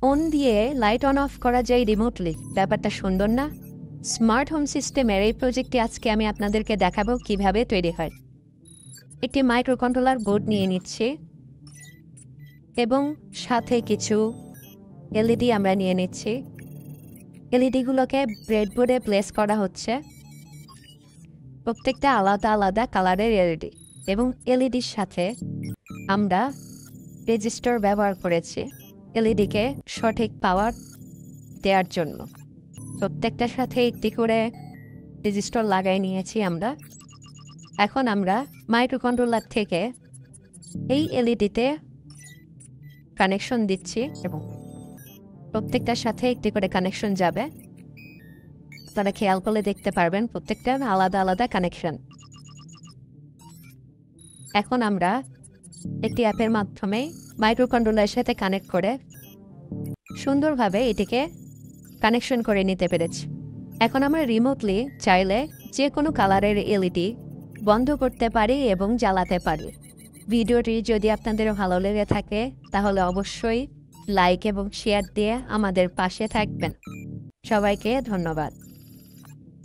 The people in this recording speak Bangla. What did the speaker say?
ফোন দিয়ে লাইট অন অফ করা যায় রিমোটলি। ব্যাপারটা সুন্দর না? স্মার্ট হোম সিস্টেমের এই প্রজেক্টটি আজকে আমি আপনাদেরকে দেখাবো কিভাবে তৈরি হয়। একটি মাইক্রো কন্ট্রোলার বোর্ড নিয়ে নিচ্ছি এবং সাথে কিছু এলইডি আমরা নিয়ে নিচ্ছি। এলইডিগুলোকে ব্রেডবোর্ডে প্লেস করা হচ্ছে। প্রত্যেকটা আলাদা আলাদা কালারের এলইডি এবং এলইডির সাথে আমরা রেজিস্টার ব্যবহার করেছি এলইডিকে সঠিক পাওয়ার দেওয়ার জন্য। প্রত্যেকটার সাথে একটি করে রেজিস্টার লাগাই নিয়েছি আমরা। এখন আমরা মাইক্রোকন্ট্রোলার থেকে এই এলইডিতে কানেকশন দিচ্ছি এবং প্রত্যেকটার সাথে একটি করে কানেকশন যাবে। তারা খেয়াল করলে দেখতে পারবেন প্রত্যেকটার আলাদা আলাদা কানেকশন। এখন আমরা একটি অ্যাপের মাধ্যমে মাইক্রোকন্ট্রোলারের সাথে কানেক্ট করে সুন্দরভাবে এটিকে কানেকশন করে নিতে পেরেছি। এখন আমরা রিমোটলি চাইলে যে কোনো কালারের এলইডি বন্ধ করতে পারি এবং জ্বালাতে পারি। ভিডিওটি যদি আপনাদের ভালো লেগে থাকে তাহলে অবশ্যই লাইক এবং শেয়ার দিয়ে আমাদের পাশে থাকবেন। সবাইকে ধন্যবাদ।